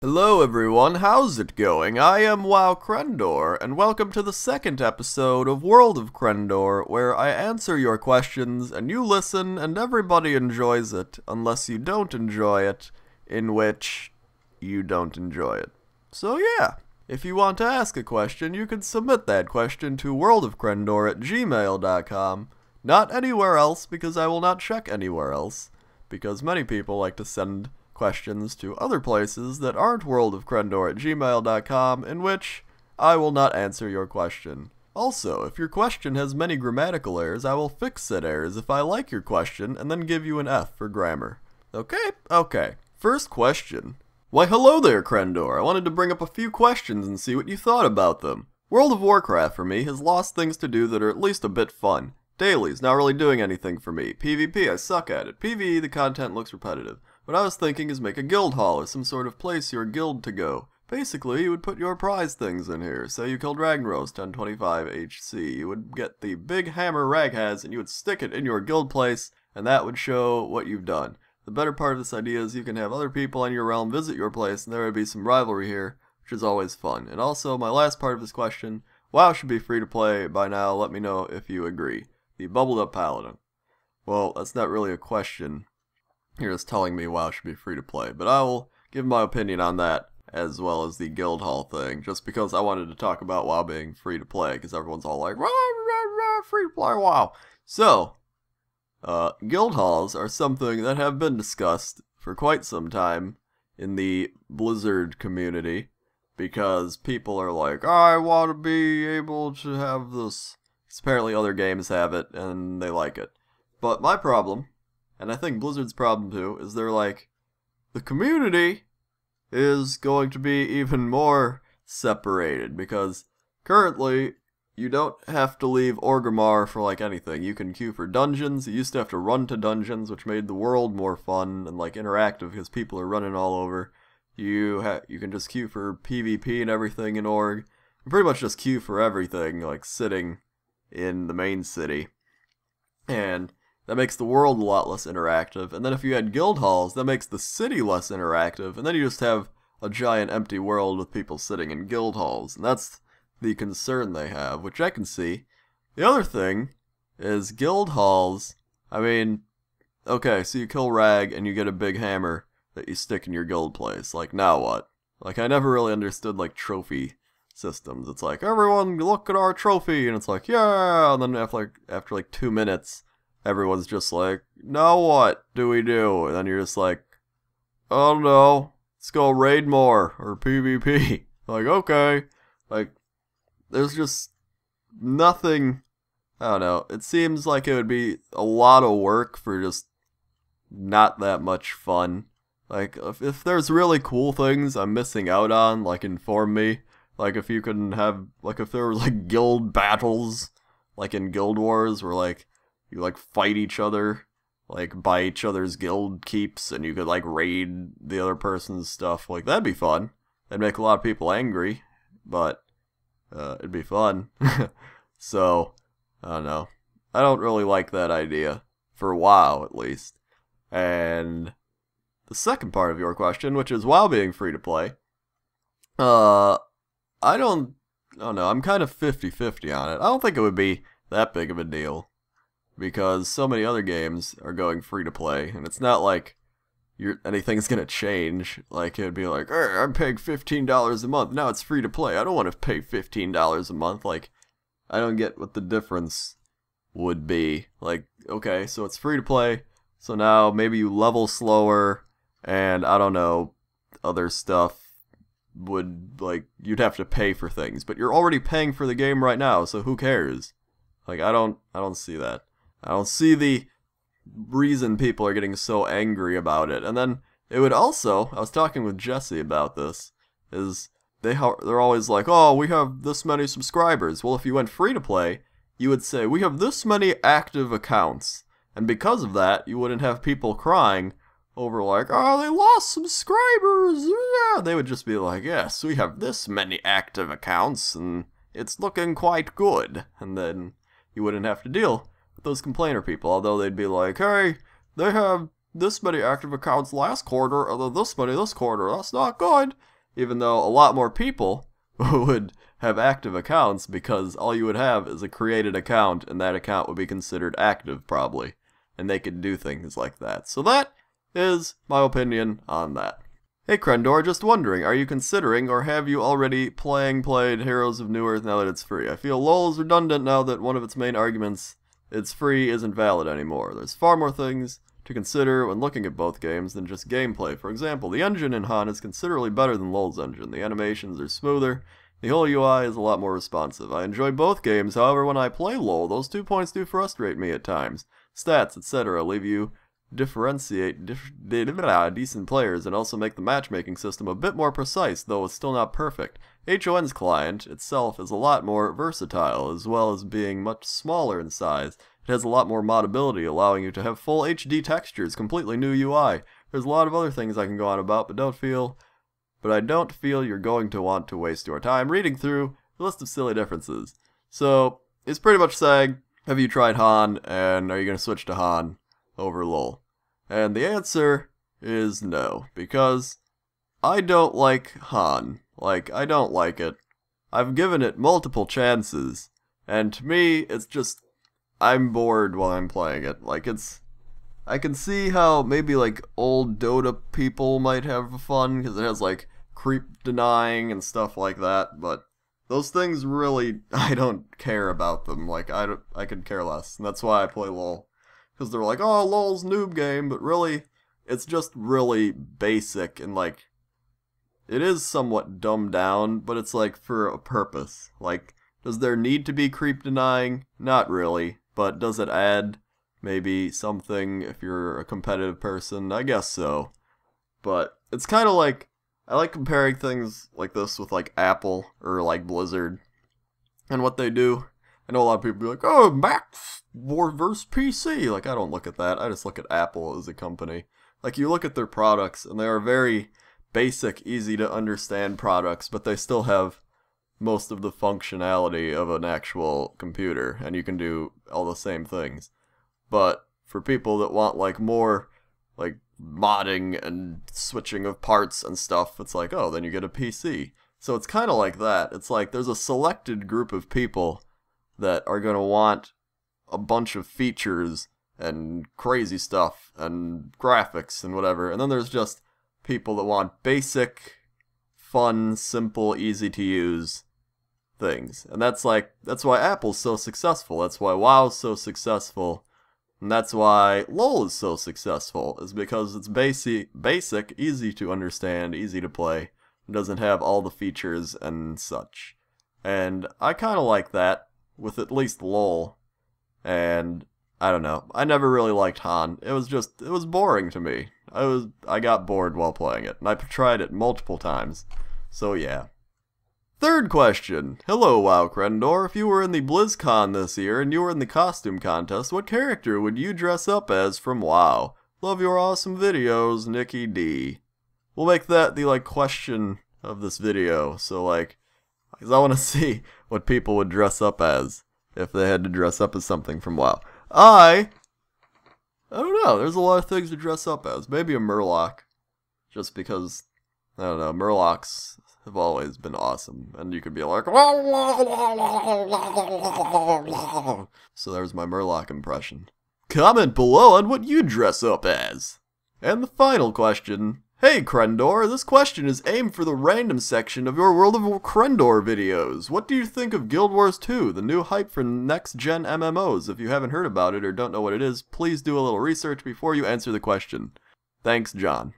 Hello everyone, how's it going? I am WoWcrendor, and welcome to the second episode of World of Crendor, where I answer your questions, and you listen, and everybody enjoys it, unless you don't enjoy it, in which you don't enjoy it. So yeah, if you want to ask a question, you can submit that question to worldofcrendor@gmail.com. Not anywhere else, because I will not check anywhere else, because many people like to send questions to other places that aren't worldofcrendor@gmail.com, in which I will not answer your question. Also, if your question has many grammatical errors, I will fix said errors if I like your question and then give you an F for grammar. Okay. First question. Why hello there, Crendor. I wanted to bring up a few questions and see what you thought about them. World of Warcraft for me has lost things to do that are at least a bit fun. Daily's not really doing anything for me. PvP, I suck at it. PvE, the content looks repetitive. What I was thinking is make a guild hall or some sort of place your guild to go. Basically, you would put your prize things in here. Say you killed Ragnaros 1025 HC. You would get the big hammer Rag has and you would stick it in your guild place, and that would show what you've done. The better part of this idea is you can have other people in your realm visit your place, and there would be some rivalry here, which is always fun. And also, my last part of this question, WoW should be free to play by now. Let me know if you agree. The bubbled up paladin. Well, that's not really a question. You're just telling me WoW should be free to play, but I will give my opinion on that as well as the guild hall thing, just because I wanted to talk about WoW being free to play, because everyone's all like, rah, rah, rah, free to play WoW. So, guild halls are something that have been discussed for quite some time in the Blizzard community, because people are like, I want to be able to have this. Apparently other games have it, and they like it. But my problem, and I think Blizzard's problem too, is they're like, the community is going to be even more separated, because currently you don't have to leave Orgrimmar for like anything. You can queue for dungeons. You used to have to run to dungeons, which made the world more fun and like interactive because people are running all over. You can just queue for PvP and everything in Org. You pretty much just queue for everything, like sitting in the main city. And that makes the world a lot less interactive. And then if you had guild halls, that makes the city less interactive. And then you just have a giant empty world with people sitting in guild halls. And that's the concern they have, which I can see. The other thing is guild halls. I mean, okay, so you kill Rag and you get a big hammer that you stick in your guild place. Like, now what? Like, I never really understood, like, trophy systems. It's like, everyone look at our trophy, and it's like, yeah, and then after like 2 minutes, everyone's just like, now what do we do? And then you're just like, oh no, let's go raid more, or PvP. Like, okay. Like, there's just nothing, I don't know, it seems like it would be a lot of work for just not that much fun. Like, if there's really cool things I'm missing out on, like, inform me. Like, if you can have, like, if there were, like, guild battles, like in Guild Wars, where, like, you, like, fight each other, like, buy each other's guild keeps, and you could, like, raid the other person's stuff, like, that'd be fun. That'd make a lot of people angry, but, it'd be fun. So, I don't know. I don't really like that idea, for WoW, at least. And the second part of your question, which is WoW being free to play, I don't know, I'm kind of 50-50 on it. I don't think it would be that big of a deal, because so many other games are going free to play, and it's not like anything's gonna change. Like, it'd be like, hey, I'm paying $15 a month, now it's free to play. I don't want to pay $15 a month. Like, I don't get what the difference would be. Like, okay, so it's free to play, so now maybe you level slower, and I don't know, other stuff would, like, you'd have to pay for things, but you're already paying for the game right now, so who cares? Like, I don't see that. I don't see the reason people are getting so angry about it. And then it would also, I was talking with Jesse about this, is they're always like, oh, we have this many subscribers. Well, if you went free to play, you would say, we have this many active accounts, and because of that, you wouldn't have people crying over like, oh, they lost subscribers, yeah. They would just be like, yes, we have this many active accounts, and it's looking quite good. And then you wouldn't have to deal with those complainer people, although they'd be like, hey, they have this many active accounts last quarter, and then this many this quarter, that's not good. even though a lot more people would have active accounts because all you would have is a created account and that account would be considered active probably, and they could do things like that. So that is my opinion on that. Hey Crendor, just wondering, are you considering or have you already played Heroes of New Earth now that it's free? I feel LoL is redundant now that one of its main arguments, it's free, isn't valid anymore. There's far more things to consider when looking at both games than just gameplay. For example, the engine in HoN is considerably better than LoL's engine. The animations are smoother. The whole UI is a lot more responsive. I enjoy both games, however when I play LoL, those 2 points do frustrate me at times. Stats, etc. leave you differentiate decent players and also make the matchmaking system a bit more precise, though it's still not perfect. HoN's client itself is a lot more versatile, as well as being much smaller in size. It has a lot more modability, allowing you to have full HD textures, completely new UI. There's a lot of other things I can go on about, but I don't feel you're going to want to waste your time reading through a list of silly differences. So, it's pretty much saying, have you tried HoN, and are you going to switch to HoN over LoL? And the answer is no, because I don't like HoN. Like, I don't like it. I've given it multiple chances, and to me, it's just, I'm bored while I'm playing it. Like, I can see how maybe, like, old Dota people might have fun, because it has, like, creep denying and stuff like that, but those things really, I don't care about them. Like, I could care less, and that's why I play LoL. Because they're like, oh, LoL's noob game, but really, it's just really basic, and like, it is somewhat dumbed down, but it's like for a purpose. Like, does there need to be creep denying? Not really, but does it add maybe something if you're a competitive person? I guess so. But it's kind of like, I like comparing things like this with like Apple or like Blizzard and what they do. I know a lot of people be like, oh, Mac versus PC. Like, I don't look at that. I just look at Apple as a company. Like, you look at their products, and they are very basic, easy to understand products, but they still have most of the functionality of an actual computer, and you can do all the same things. But for people that want, like, more, like, modding and switching of parts and stuff, it's like, oh, then you get a PC. So it's kind of like that. It's like, there's a selected group of people that are going to want a bunch of features and crazy stuff and graphics and whatever, and then there's just people that want basic, fun, simple, easy to use things. And that's why Apple's so successful. That's why WoW's so successful. And that's why LoL is so successful, is because it's basic, easy to understand, easy to play, and doesn't have all the features and such. And I kind of like that with at least LoL, and I don't know, I never really liked HoN. It was boring to me. I got bored while playing it, and I tried it multiple times, so yeah. Third question. Hello, WoWcrendor. If you were in the BlizzCon this year and you were in the costume contest, what character would you dress up as from WoW? Love your awesome videos, Nikki D. We'll make that the, like, question of this video, so, like, because I want to see what people would dress up as if they had to dress up as something from WoW. I don't know, there's a lot of things to dress up as. Maybe a Murloc, just because, I don't know, Murlocs have always been awesome, and you could be like, so there's my Murloc impression. Comment below on what you dress up as. And the final question. Hey Crendor, this question is aimed for the random section of your World of Crendor videos. What do you think of Guild Wars 2, the new hype for next-gen MMOs? If you haven't heard about it or don't know what it is, please do a little research before you answer the question. Thanks, John.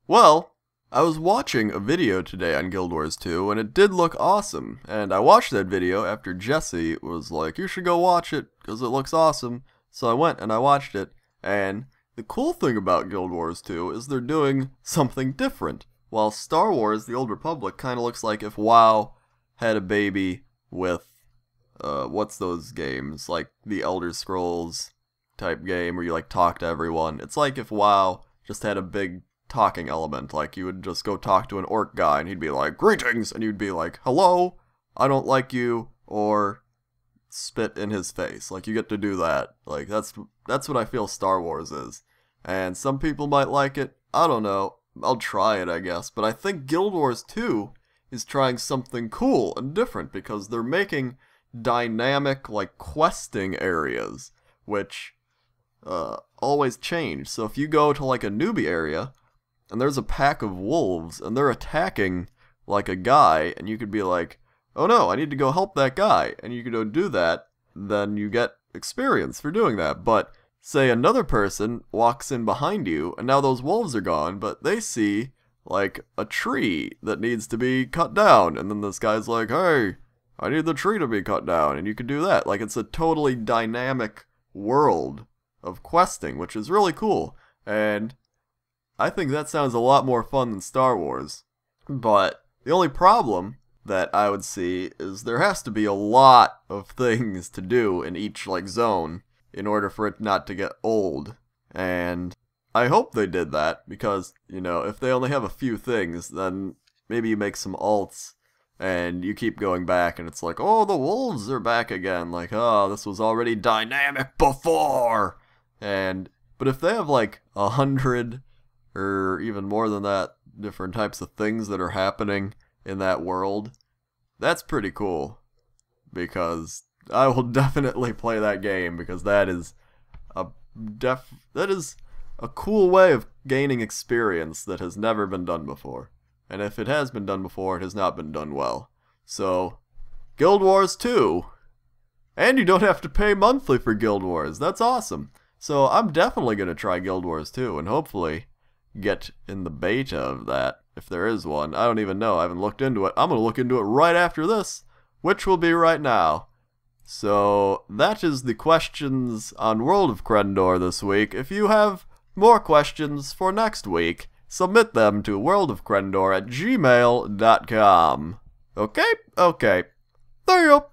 Well, I was watching a video today on Guild Wars 2, and it did look awesome. And I watched that video after Jesse was like, you should go watch it, because it looks awesome. So I went and I watched it, and the cool thing about Guild Wars 2 is they're doing something different. While Star Wars The Old Republic kind of looks like if WoW had a baby with, what's those games? Like the Elder Scrolls type game where you like talk to everyone. It's like if WoW just had a big talking element. Like you would just go talk to an orc guy and he'd be like, greetings! And you'd be like, hello, I don't like you, or spit in his face. Like you get to do that. Like that's what I feel Star Wars is. And some people might like it. I don't know. I'll try it, I guess. But I think Guild Wars 2 is trying something cool and different because they're making dynamic, like, questing areas, which always change. So if you go to, like, a newbie area, and there's a pack of wolves, and they're attacking, like, a guy, and you could be like, oh no, I need to go help that guy, and you could go do that, then you get experience for doing that. But say another person walks in behind you, and now those wolves are gone, but they see, like, a tree that needs to be cut down, and then this guy's like, hey, I need the tree to be cut down, and you can do that. Like, it's a totally dynamic world of questing, which is really cool, and I think that sounds a lot more fun than Star Wars. But the only problem that I would see is there has to be a lot of things to do in each, like, zone in order for it not to get old. And I hope they did that because, you know, if they only have a few things, then maybe you make some alts and you keep going back and it's like, oh, the wolves are back again. Like, oh, this was already dynamic before. But if they have like 100 or even more than that different types of things that are happening in that world, that's pretty cool, because I will definitely play that game, because that is a cool way of gaining experience that has never been done before. And if it has been done before, it has not been done well. So, Guild Wars 2. And you don't have to pay monthly for Guild Wars. That's awesome. So I'm definitely going to try Guild Wars 2 and hopefully get in the beta of that, if there is one. I don't even know. I haven't looked into it. I'm going to look into it right after this, which will be right now. So that is the questions on World of Crendor this week. If you have more questions for next week, submit them to worldofcrendor@gmail.com. Okay? Okay. There you go.